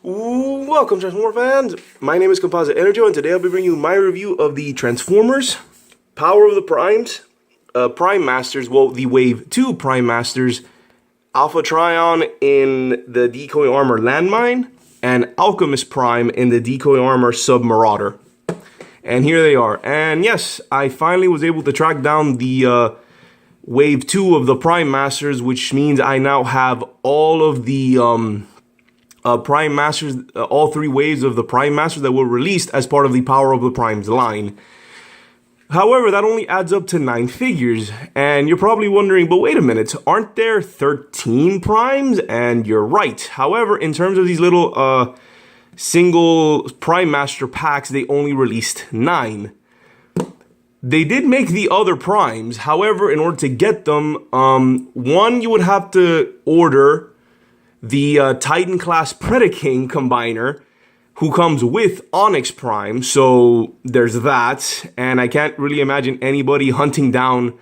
Welcome, Transformer fans. My name is Composite Enerjoe, and today I'll be bringing you my review of the Transformers Power of the Primes, Prime Masters, well, the Wave 2 Prime Masters, Alpha Trion in the Decoy Armor Landmine, and Alchemist Prime in the Decoy Armor Submarauder. And here they are. And yes, I finally was able to track down the Wave 2 of the Prime Masters, which means I now have all of the Prime Masters, all three waves of the Prime Masters that were released as part of the Power of the Primes line. However, that only adds up to 9 figures, and you're probably wondering, but wait a minute, aren't there 13 Primes? And you're right. However, in terms of these little single Prime Master packs, they only released 9. They did make the other Primes. However, in order to get them, one, you would have to order the Titan class Predaking combiner, who comes with Onyx Prime, so there's that, and I can't really imagine anybody hunting down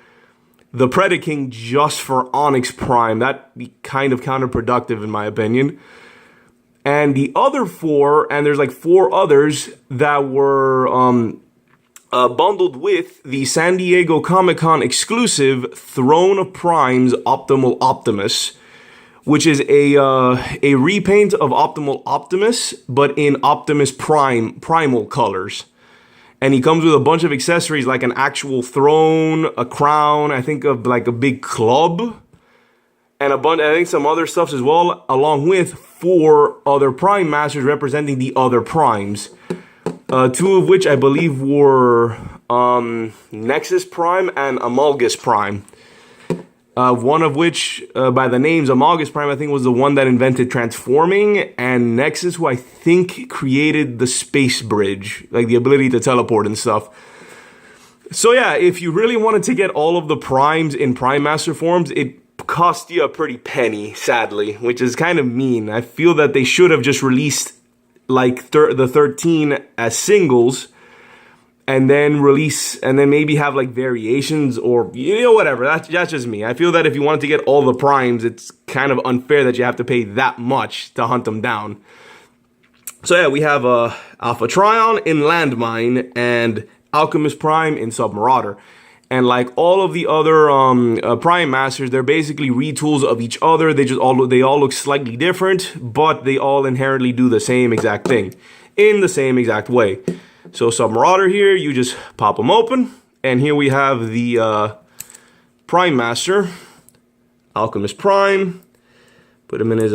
the Predaking just for Onyx Prime. That'd be kind of counterproductive in my opinion. And the other 4, and there's like 4 others that were bundled with the San Diego Comic-Con exclusive Throne of Primes Optimal Optimus, which is a repaint of Optimal Optimus, but in Optimus Primal colors. And he comes with a bunch of accessories like an actual throne, a crown, I think of like a big club, and I think some other stuff as well, along with 4 other Prime Masters representing the other Primes. 2 of which I believe were Nexus Prime and Amalgus Prime. One of which, by the names, Amalgus Prime, I think was the one that invented transforming, and Nexus, who I think created the space bridge, like the ability to teleport and stuff. So yeah, if you really wanted to get all of the Primes in Prime Master forms, it cost you a pretty penny, sadly, which is kind of mean. I feel that they should have just released like the 13 as singles, and then maybe have like variations or, you know, whatever. That's just me. I feel that if you wanted to get all the Primes, it's kind of unfair that you have to pay that much to hunt them down. So yeah, we have Alpha Trion in Landmine and Alchemist Prime in Submarauder. And like all of the other Prime Masters, they're basically retools of each other. They all look slightly different, but they all inherently do the same exact thing in the same exact way. So Submarauder here, you just pop them open, and here we have the Prime Master, Alchemist Prime. Put him in his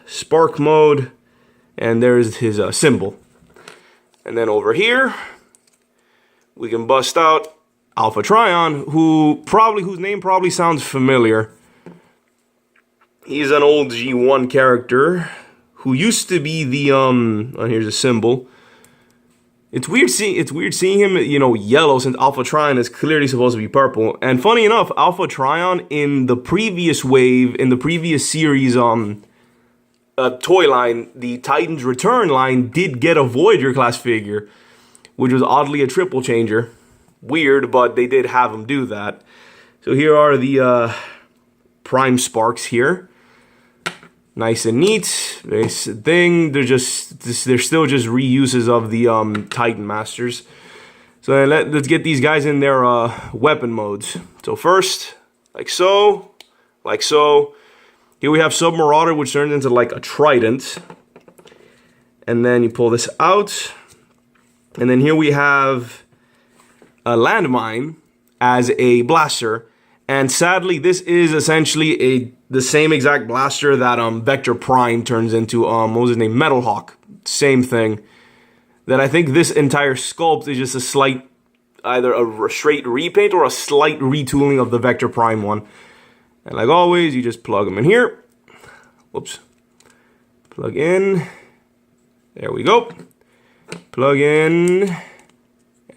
spark mode, and there's his symbol. And then over here, we can bust out Alpha Trion, whose name probably sounds familiar. He's an old G1 character who used to be the here's a symbol. It's weird seeing him, you know, yellow, since Alpha Trion is clearly supposed to be purple. And funny enough, Alpha Trion in the previous wave, in the previous series toy line, the Titans Return line, did get a Voyager class figure, which was oddly a triple changer. Weird, but they did have him do that. So here are the Prime Sparks here. Nice and neat. Nice thing. They're still just reuses of the Titan Masters. So let's get these guys in their weapon modes. So first, like so. Here we have Submarauder, which turns into like a trident. And then you pull this out. And then here we have a Landmine as a blaster. And sadly, this is essentially the same exact blaster that Vector Prime turns into, what was his name? Metalhawk. Same thing. That I think this entire sculpt is just a slight, either a straight repaint or a slight retooling of the Vector Prime one. And like always, you just plug them in here. Whoops. Plug in. There we go. Plug in.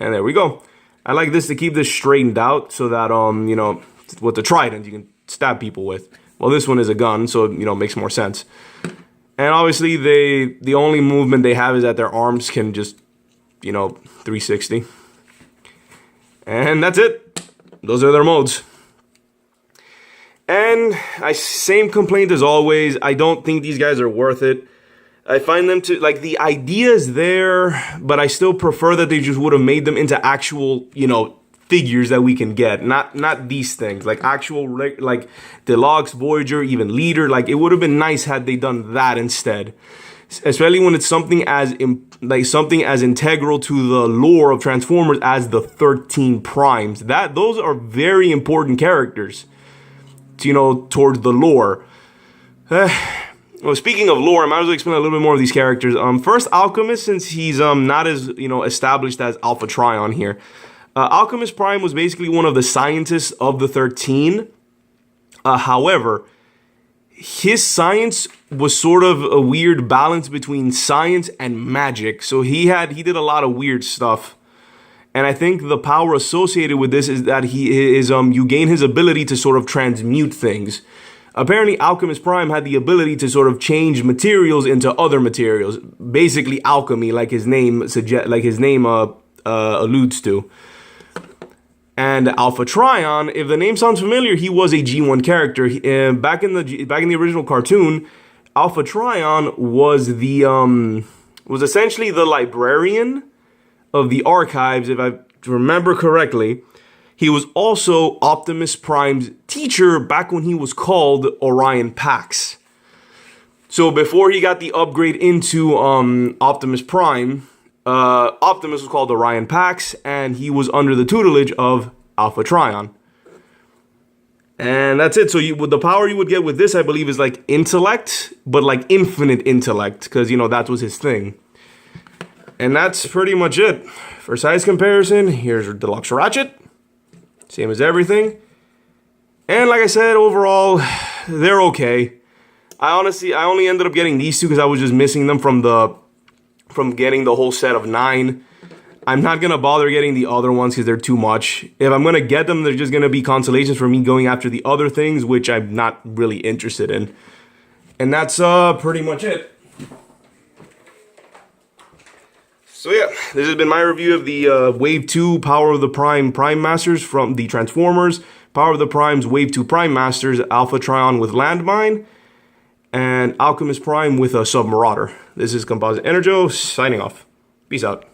And there we go. I like this to keep this straightened out so that, you know, with the trident you can stab people with. Well, this one is a gun, so, you know, it makes more sense. And obviously, the only movement they have is that their arms can just, you know, 360. And that's it. Those are their modes. And same complaint as always. I don't think these guys are worth it. I find them to, like, the idea is there, but I still prefer that they just would have made them into actual, you know, figures that we can get, not these things, like actual, like Deluxe, Voyager, even Leader. Like, it would have been nice had they done that instead, especially when it's something as integral to the lore of Transformers as the 13 Primes. Those are very important characters, you know, towards the lore. Well, speaking of lore, I might as well explain a little bit more of these characters. First, Alchemist, since he's not as, you know, established as Alpha Trion here. Alchemist Prime was basically one of the scientists of the 13. However, his science was sort of a weird balance between science and magic. So he did a lot of weird stuff. And I think the power associated with this is that you gain his ability to sort of transmute things. Apparently, Alchemist Prime had the ability to sort of change materials into other materials. Basically, alchemy, like his name alludes to. And Alpha Trion, if the name sounds familiar, he was a G1 character. Back in the original cartoon, Alpha Trion was was essentially the librarian of the archives, if I remember correctly. He was also Optimus Prime's teacher back when he was called Orion Pax. So before he got the upgrade into Optimus Prime, Optimus was called Orion Pax, and he was under the tutelage of Alpha Trion. And that's it. So the power you would get with this, I believe, is like intellect, but like infinite intellect, because, you know, that was his thing. And that's pretty much it. For size comparison, here's Deluxe Ratchet. Same as everything. And like I said, overall, they're okay. I only ended up getting these two because I was just missing them from getting the whole set of 9. I'm not going to bother getting the other ones because they're too much. If I'm going to get them, they're just going to be consolations for me going after the other things, which I'm not really interested in. And that's pretty much it. So yeah, this has been my review of the Wave 2 Power of the Prime Masters from the Transformers, Power of the Prime's Wave 2 Prime Masters, Alpha Trion with Landmine, and Alchemist Prime with a Submarauder. This is Composite Enerjoe, signing off. Peace out.